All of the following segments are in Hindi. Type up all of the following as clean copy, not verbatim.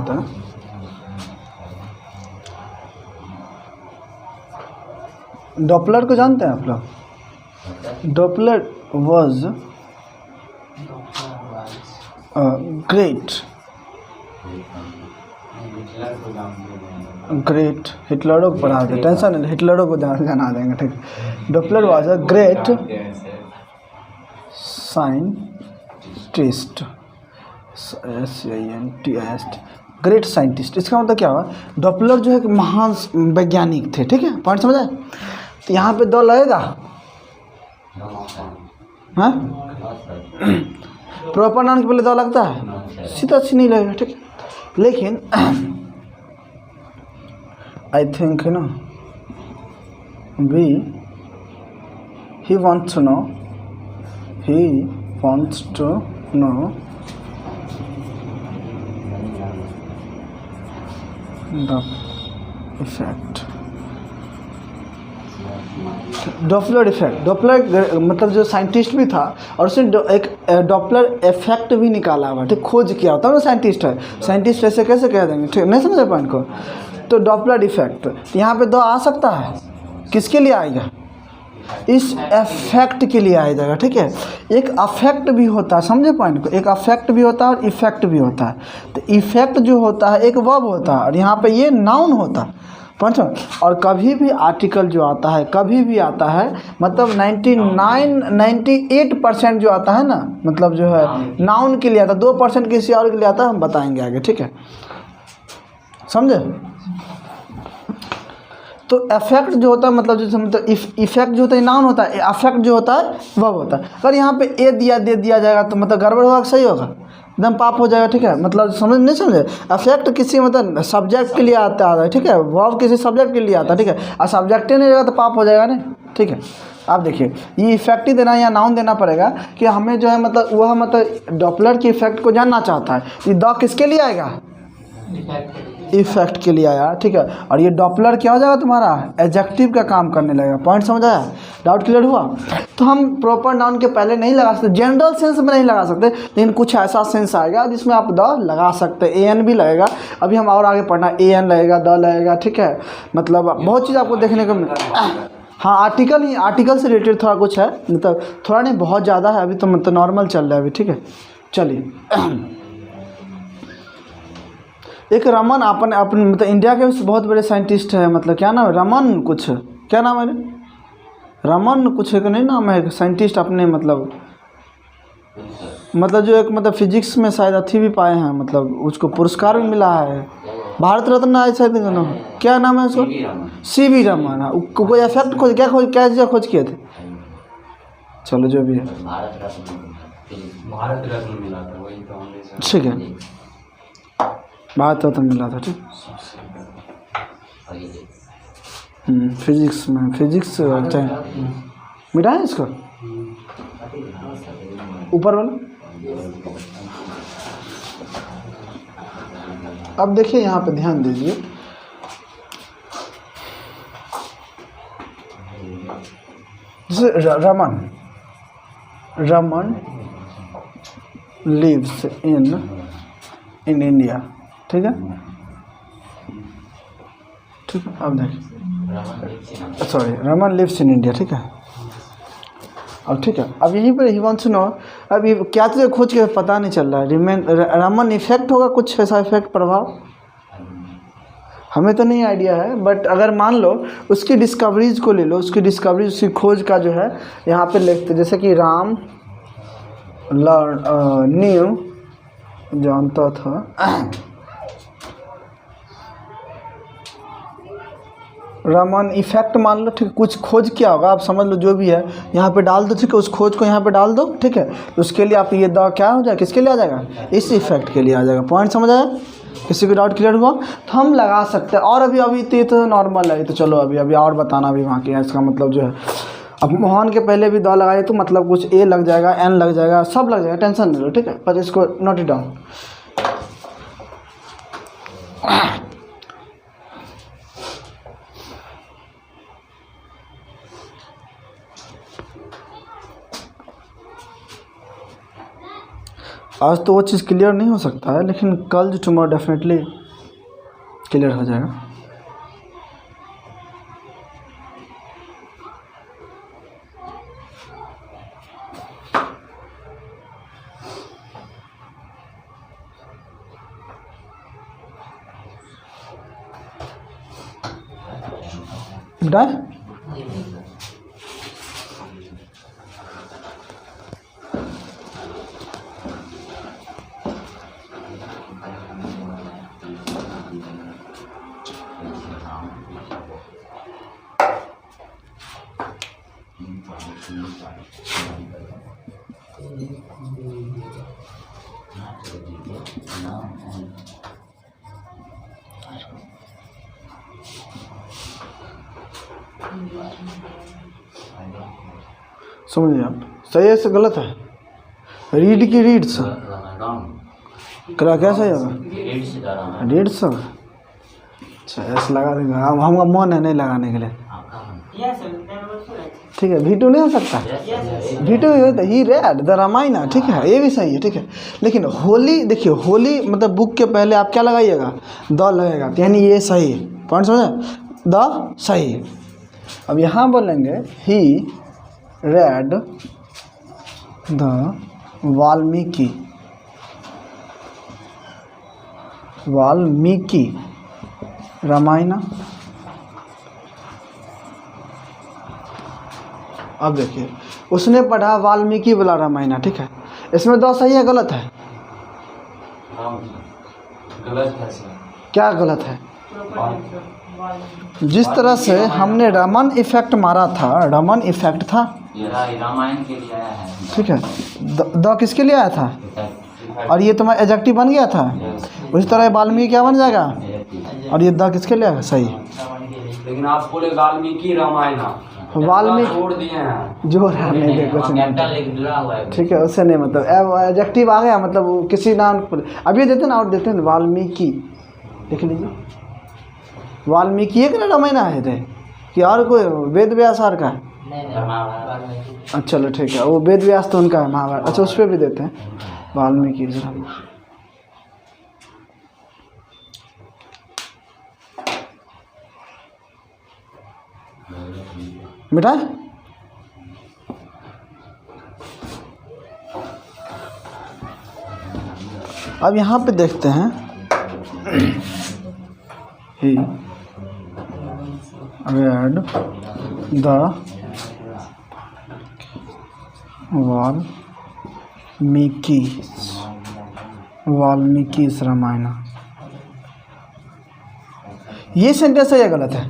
होता है। डॉपलर को जानते हैं आप लोग? डॉपलर वॉज ग्रेट हिटलरों को पढ़ा दें, टेंशन नहीं, हिटलरों को जाना देंगे, ठीक। Doppler was a great scientist, scientist, great scientist. इसका मतलब क्या हुआ? डॉपलर जो है कि महान वैज्ञानिक थे, ठीक है, पॉइंट समझ आए? तो यहाँ पे दो लगेगा, हाँ, प्रॉपर नाउन के पहले दो लगता है, सीधा सी नहीं लगेगा, ठीक। लेकिन आई थिंक ना he wants to know the effect, Doppler effect. Doppler मतलब जो साइंटिस्ट भी था और उसने एक डॉपलर इफेक्ट भी निकाला हुआ, ठीक, खोज किया होता है ना, साइंटिस्ट है, साइंटिस्ट ऐसे कैसे कह देंगे, ठीक, नहीं समझे पॉइंट को? तो डॉपलर इफेक्ट यहाँ पे दो आ सकता है, किसके लिए आएगा? इस इफेक्ट के लिए आ जाएगा, ठीक है। एक अफेक्ट भी होता है, समझे पॉइंट को? एक अफेक्ट भी होता है और इफेक्ट भी होता है। तो इफेक्ट जो होता है एक वर्ब होता है और यहाँ पे ये नाउन होता है, पॉइंट। और कभी भी आर्टिकल जो आता है, कभी भी आता है, मतलब 98% जो आता है ना, मतलब जो है नाउन के लिए आता है, 2% किसी और के लिए आता है, हम बताएंगे आगे, ठीक है, समझे? तो इफेक्ट जो होता है मतलब जो मतलब इफेक्ट जो होता है नाउन होता है, अफेक्ट जो होता है वर्ब होता है। अगर यहाँ पे ए दे दिया जाएगा तो मतलब गड़बड़ होगा, सही होगा, एकदम पाप हो जाएगा, ठीक है। मतलब समझ नहीं समझे? अफेक्ट किसी मतलब सब्जेक्ट के लिए आता है, ठीक है, वर्ब किसी सब्जेक्ट के लिए आता है, ठीक है, और सब्जेक्ट ही नहीं रहेगा तो पाप हो जाएगा ना, ठीक है। आप देखिए ये इफेक्ट ही देना या नाउन देना पड़ेगा कि हमें जो है मतलब वह मतलब डॉपलर के इफेक्ट को जानना चाहता है। ये द किसके लिए आएगा? इफेक्ट के लिए आया, ठीक है। और ये डॉपलर क्या हो जाएगा तुम्हारा? एडजेक्टिव का काम करने लगेगा, पॉइंट समझ आया? डाउट क्लियर हुआ? तो हम प्रॉपर नाउन के पहले नहीं लगा सकते, जनरल सेंस में नहीं लगा सकते, लेकिन कुछ ऐसा सेंस आएगा जिसमें आप द लगा सकते हैं। एन भी लगेगा, अभी हम और आगे पढ़ना, एन लगेगा, द लगेगा, ठीक है। मतलब बहुत चीज़ आपको देखने को हाँ, आर्टिकल से रिलेटेड थोड़ा कुछ है, मतलब थोड़ा नहीं बहुत ज़्यादा है, अभी तो मतलब नॉर्मल चल रहा है अभी, ठीक है। चलिए एक रमन अपने मतलब इंडिया के बहुत बड़े साइंटिस्ट है, मतलब क्या नाम है? रमन कुछ, क्या नाम है? रमन कुछ एक नहीं नाम है, साइंटिस्ट अपने मतलब जो एक मतलब फिजिक्स में शायद अथी भी पाए हैं, मतलब उसको पुरस्कार भी मिला है, भारत रत्न आए शायद, क्या नाम है उसको? CV रमन। हाँ, कोई इफेक्ट क्या चीज़ खोज किए थे? चलो जो भी है, ठीक है, भारत रत्न मिला था, ठीक। फिजिक्स में, फिजिक्स मिला है इसको ऊपर वाला। अब देखिए यहाँ पे ध्यान दीजिए, जैसे रमन लिव्स इन इंडिया, ठीक है, ठीक है। अब देखिए, sorry, Raman lives in India, ठीक है। अब ठीक है, अब यहीं पर ही वांट्स टू नो, अब ये क्या चीज़ खोज के पता नहीं चल रहा है। रमन इफेक्ट होगा, कुछ ऐसा इफेक्ट प्रभाव हमें तो नहीं आइडिया है, बट अगर मान लो उसकी डिस्कवरीज को ले लो, उसकी डिस्कवरीज, उसकी खोज का जो है यहाँ पे लिखते, जैसे कि राम न्यू जानता था रमन इफेक्ट मान लो, ठीक है, कुछ खोज किया होगा, आप समझ लो जो भी है यहाँ पे डाल दो, ठीक है, उस खोज को यहाँ पे डाल दो, ठीक है। तो उसके लिए आप ये द क्या हो जाएगा, किसके लिए आ जाएगा? इस इफेक्ट के लिए आ जाएगा, पॉइंट समझ आया? किसी को डाउट क्लियर हुआ? तो हम लगा सकते हैं। और अभी तो ये तो नॉर्मल है, तो चलो अभी और बताना भी वहाँ के, इसका मतलब जो है अब मोहन के पहले भी द लगाए तो मतलब कुछ ए लग जाएगा, एन लग जाएगा, सब लग जाएगा, टेंशन नहीं लो, ठीक है, पर इसको नोट इट डाउन। आज तो वो चीज़ क्लियर नहीं हो सकता है, लेकिन कल जो टुमारो डेफिनेटली क्लियर हो जाएगा। बेटा समझिए आप, सही है से गलत है? रीड की रीड्स करा क्या सही होगा? रीड्स होगा। अच्छा ऐसे लगा देंगे, अब हमका मन है नहीं लगाने के लिए। ठीक है, V2 नहीं हो सकता? V2 he read the Ramayan, ठीक है, ये भी सही है, ठीक है। लेकिन होली, देखिए होली मतलब बुक के पहले आप क्या लगाइएगा? द लगेगा, यानी ये सही है। पॉइंट समझे? द सही है। अब यहाँ बोलेंगे ही रेड द वाल्मीकि रामायण। अब देखिए उसने पढ़ा वाल्मीकि वाला रामायण, ठीक है। इसमें दो सही है गलत है? गलत है सर। क्या गलत है? जिस तरह से हमने रमन इफेक्ट मारा था, रमन इफेक्ट था, रामायण के लिए आया है, ठीक है। द किसके लिए आया था? और ये तुम्हारा एडजेक्टिव बन गया था। उसी तरह वाल्मीकि क्या बन जाएगा? और ये द किसके लिए आया? सही। लेकिन आप बोले वाल्मीकि रामायण, वाल्मीकि जोड़ दिए हैं, जोड़ नहीं देखो, ठीक है, उससे नहीं मतलब एडजेक्टिव आ गया, मतलब वो किसी नाम अब ये देते ना, और देते हैं वाल्मीकि, लिख लीजिए। वाल्मीकि एक ना रामायण आए थे कि और कोई वेद व्यास आर का है? अच्छा चलो ठीक है, वो वेद व्यास तो उनका है, महाभारत। अच्छा उस पर भी देते हैं वाल्मीकि। बेटा अब यहाँ पे देखते हैं ही रेड द वाल्मीकि रामायण। ये सेंटेंस है या गलत है?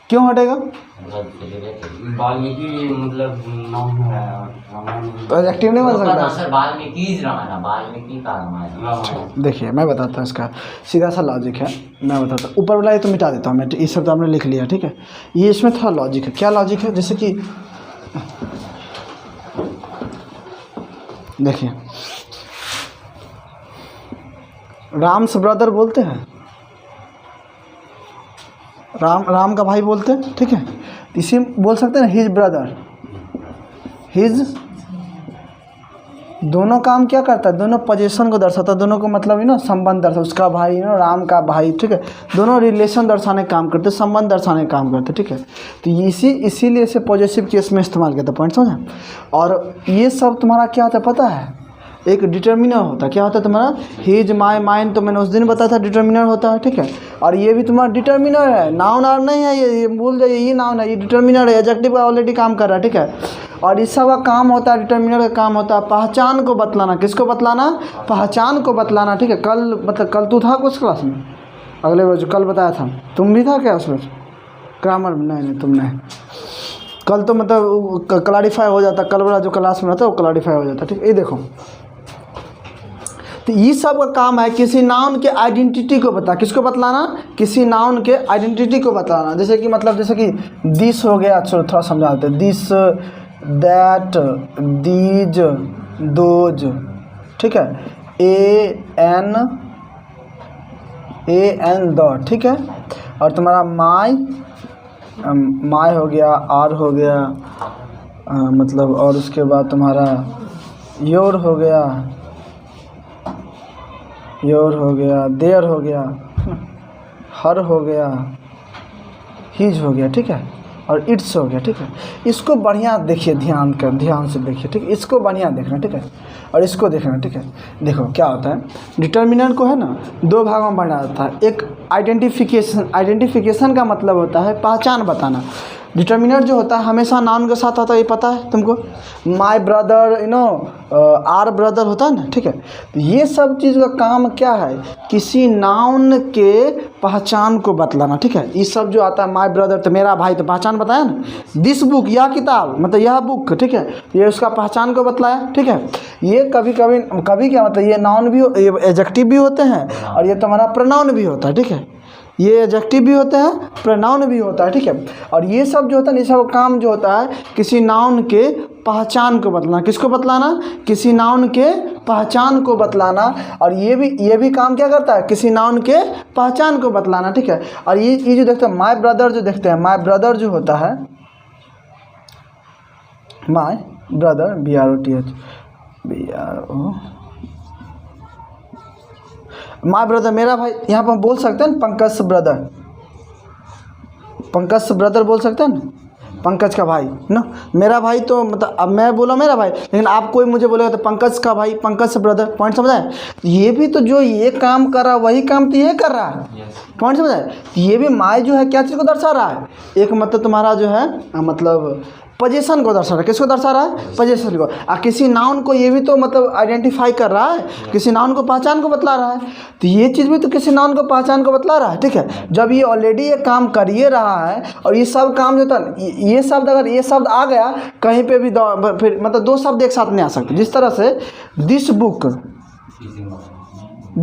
क्यों हटेगा? वाल्मीकि मतलब नाम है, तो एडजेक्टिव नहीं बन सकता सर? वाल्मीकि रामायण, वाल्मीकि का रामायण। देखिए मैं बताता हूँ, इसका सीधा सा लॉजिक है, मैं बताता हूँ। ऊपर वाला ये तो मिटा देता हूँ मैं, ये सब तो आपने लिख लिया, ठीक है। ये इसमें थोड़ा लॉजिक है। क्या लॉजिक है? जैसे कि देखिए राम्स ब्रदर बोलते हैं, राम का भाई बोलते हैं, ठीक है। इसी बोल सकते हैं हिज ब्रदर, हिज। दोनों काम क्या करता है? दोनों पोजीशन को दर्शाता है, दोनों को मतलब संबंध दर्शाता, उसका भाई राम का भाई, ठीक है। दोनों रिलेशन दर्शाने का काम करते, संबंध दर्शाने का काम करते, ठीक है। तो इसीलिए इसे पॉजिटिव केस में इस्तेमाल किया था। पॉइंट समझा? और ये सब तुम्हारा क्या होता है पता है? एक डिटर्मिनर होता है। क्या होता है तुम्हारा? हिज, माई, माइन, तो मैंने उस दिन बताया था डिटर्मिनर होता है, ठीक है। और ये भी तुम्हारा डिटर्मिनर है, नाउन और नहीं है, ये भूल जाइए, ये नाउन है, ये डिटर्मिनर है, एडजेक्टिव का ऑलरेडी काम कर रहा है, ठीक है। और इस सब का काम होता है, डिटर्मिनर का काम होता है पहचान को बतलाना। किसको बतलाना? पहचान को बतलाना, ठीक है। कल मतलब कल तू था कुछ क्लास में? अगले रोज कल बताया था, तुम भी था क्या उसमें? ग्रामर में? नहीं तुम नहीं। कल तो मतलब क्लैरिफाई हो जाता, कल वाला जो क्लास में रहता है वो क्लैरिफाई हो जाता, ठीक है। ये देखो, तो ये सब का काम है किसी नाउन के आइडेंटिटी को बता। किसको बतलाना? किसी नाउन के आइडेंटिटी को बतलाना। जैसे कि मतलब जैसे कि दिस हो गया, चलो थोड़ा समझा देते हैं। दिस, दैट, दीज, दोज, ठीक है। ए एन द, ठीक है। और तुम्हारा माई हो गया, आर हो गया, मतलब और उसके बाद तुम्हारा योर हो गया, योर हो गया, देयर हो गया, हर हो गया, हीज हो गया, ठीक है, और इट्स हो गया, ठीक है। इसको बढ़िया देखिए, ध्यान से देखिए, ठीक है, इसको बढ़िया देखना, ठीक है, और इसको देखना, ठीक है। देखो क्या होता है, डिटर्मिनेंट को है ना दो भागों में बांटा जाता है। एक आइडेंटिफिकेशन का मतलब होता है पहचान बताना। डिटर्मिनेंट जो होता है हमेशा नाउन के साथ होता है, ये पता है तुमको। My brother, you know, our brother होता है ना, ठीक है। तो ये सब चीज़ का काम क्या है, किसी नाउन के पहचान को बतलाना, ठीक है। ये सब जो आता है माय ब्रदर, तो मेरा भाई, तो पहचान बताया ना। दिस बुक, यह किताब, मतलब यह बुक, ठीक है, ये उसका पहचान को बतलाया, ठीक है। ये कभी क्या मतलब, ये नाउन भी, ये एडजेक्टिव भी होते हैं, और ये तुम्हारा प्रोनाउन भी होता है, ठीक है। ये एडजेक्टिव भी होते हैं, प्रोनाउन भी होता है, ठीक है। और ये सब जो होता है, ये सब काम जो होता है किसी नाउन के पहचान को बतलाना। किसको बतलाना, किसी नाउन के पहचान को बतलाना। और ये भी काम क्या करता है, किसी नाउन के पहचान को बतलाना, ठीक है। और ये जो देखते हैं माय ब्रदर, जो देखते हैं माय ब्रदर जो होता है, my brother, BROTH, my brother, मेरा भाई। यहाँ पर हम बोल सकते हैं पंकज ब्रदर बोल सकते हैं ना, पंकज का भाई ना, मेरा भाई। तो मतलब अब मैं बोला मेरा भाई, लेकिन आप कोई मुझे बोलेगा तो पंकज का भाई, पंकज ब्रदर, पॉइंट समझाए। ये भी तो जो ये काम कर रहा है वही काम तो ये कर रहा है, पॉइंट समझाए। ये भी माय जो है क्या चीज़ को दर्शा रहा है, एक मतलब तुम्हारा जो है मतलब पोजीशन को दर्शा रहा है। किसको दर्शा रहा है, पोजीशन को। किसी नाउन को ये भी तो मतलब आइडेंटिफाई कर रहा है, किसी नाउन को पहचान को बतला रहा है। तो ये चीज़ भी तो किसी नाउन को पहचान को बतला रहा है, ठीक है। जब ये ऑलरेडी ये काम कर ये रहा है, और ये सब काम जो था, ये शब्द अगर ये शब्द आ गया कहीं पे भी, फिर मतलब दो शब्द एक साथ नहीं आ सकते। जिस तरह से दिस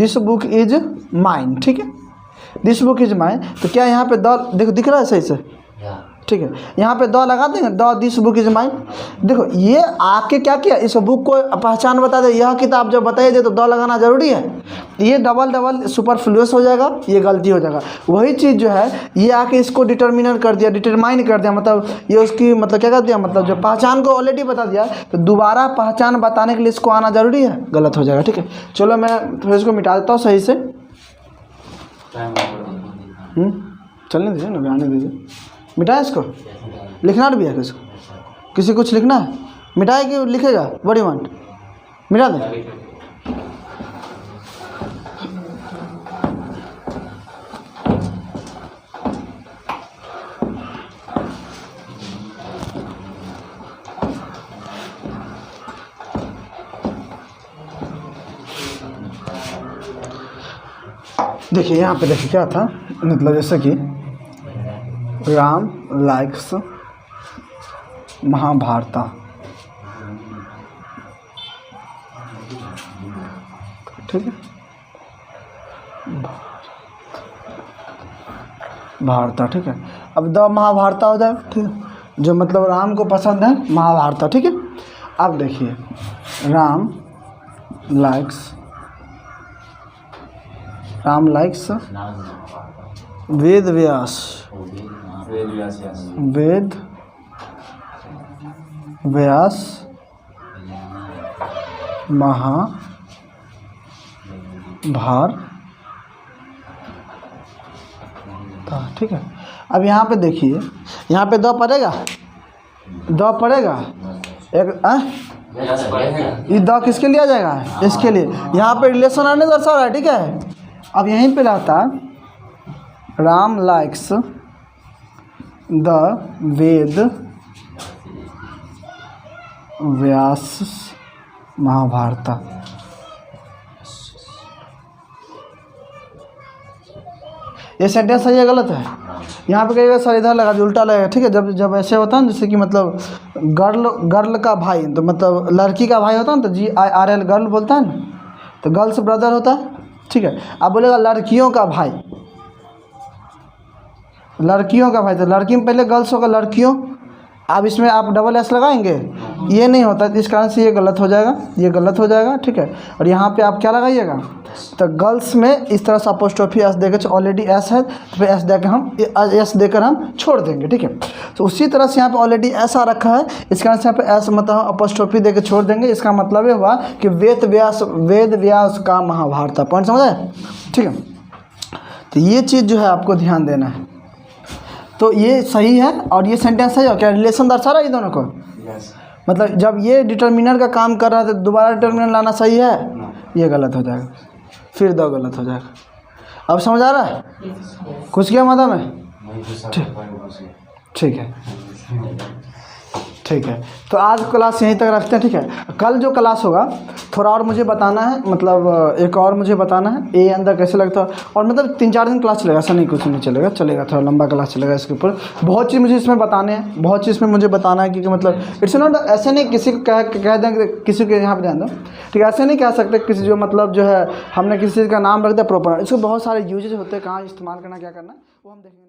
बुक इज माइन, ठीक है, दिस बुक इज माइन। तो क्या यहाँ पे द देखो दिख रहा है सही से, ठीक है। यहाँ पे द लगा देंगे, the this book is mine. देखो ये आके क्या किया, इस बुक को पहचान बता दे, यह किताब जब बताइए दे तो द लगाना जरूरी है। ये डबल सुपरफ्लुअस हो जाएगा, ये गलती हो जाएगा। वही चीज़ जो है ये आके इसको डिटर्मिनेंट कर दिया, डिटरमाइन कर दिया, मतलब ये उसकी मतलब क्या कर दिया, मतलब जो पहचान को ऑलरेडी बता दिया, तो दोबारा पहचान बताने के लिए इसको आना जरूरी है, गलत हो जाएगा, ठीक है। चलो मैं थोड़ा इसको मिटा देता हूँ सही से। चलने दीजिए ना, आने दीजिए। मिटाए इसको, लिखना भी है किसी कुछ लिखना है, मिटाए कि लिखेगा, बड़ी वन मिटा दें। देखिए यहाँ पे देखिए क्या था, मतलब जैसे कि राम लाइक्स महाभारता, ठीक है, भारता, ठीक है। अब द महाभारता हो जाए, ठीक है, जो मतलब राम को पसंद है महाभारता, ठीक है। अब देखिए राम लाइक्स वेद व्यास, वेद व्यास महाभारता, ठीक है। अब यहाँ पे देखिए, यहाँ पे द पड़ेगा, एक ये द किसके लिए आ जाएगा, इसके लिए। यहाँ पे रिलेशन आने दर्शा रहा है, ठीक है। अब यहीं पे रहता राम लाइक्स द वेद व्यास महाभारता। ये सेंटेंस सही है गलत है, यहाँ पे कहिएगा सर इधर लगा, उल्टा लगेगा, ठीक है। जब ऐसे होता है ना, जैसे कि मतलब गर्ल का भाई, तो मतलब लड़की का भाई होता है ना, तो GIRL गर्ल बोलता है ना, तो गर्ल्स ब्रदर होता है, ठीक है। अब बोलेगा लड़कियों का भाई, तो लड़की में पहले गर्ल्स होगा लड़कियों, अब इसमें आप डबल एस लगाएंगे, ये नहीं होता, इस कारण से ये गलत हो जाएगा, ये गलत हो जाएगा, ठीक है। और यहाँ पे आप क्या लगाइएगा, तो गर्ल्स में इस तरह से अपोस्ट्रोफी एस देकर, ऑलरेडी एस है तो फिर एस देकर हम एस देकर हम छोड़ देंगे, ठीक है। तो उसी तरह से यहाँ पे ऑलरेडी एस आ रखा है, इस कारण से यहाँ पे एस मतलब अपोस्ट्रोफी देकर छोड़ देंगे। इसका मतलब ये हुआ कि वेद व्यास का महाभारत। पॉइंट समझ आए, ठीक है। तो ये चीज़ जो है आपको ध्यान देना है। तो ये सही है और ये सेंटेंस सही है, क्या रिलेशन दर्शा रहा है ये दोनों को? मतलब जब ये डिटर्मिनर का काम कर रहा है तो दोबारा डिटर्मिनर लाना सही है, ये गलत हो जाएगा, फिर दो गलत हो जाएगा। अब समझ आ रहा है कुछ क्या मतलब है? ठीक है, ठीक है। तो आज क्लास यहीं तक रखते हैं, ठीक है। कल जो क्लास होगा थोड़ा और मुझे बताना है, मतलब एक और मुझे बताना है ये अंदर कैसे लगता है, और मतलब 3-4 दिन क्लास चलेगा, ऐसा नहीं कुछ नहीं चलेगा, चलेगा थोड़ा लंबा क्लास चलेगा। इसके ऊपर बहुत चीज़ मुझे इसमें बताने हैं, बहुत चीज़ में मुझे बताना है, क्योंकि मतलब इट्स नॉट ऐसे नहीं किसी को कह दें किसी के यहाँ पर ध्यान दो, ठीक है। ऐसे नहीं कह सकते किसी जो मतलब जो है हमने किसी चीज़ का नाम रख दिया प्रॉपर, इसको बहुत सारे यूजेज होते हैं, कहाँ इस्तेमाल करना क्या करना वो हम देखेंगे।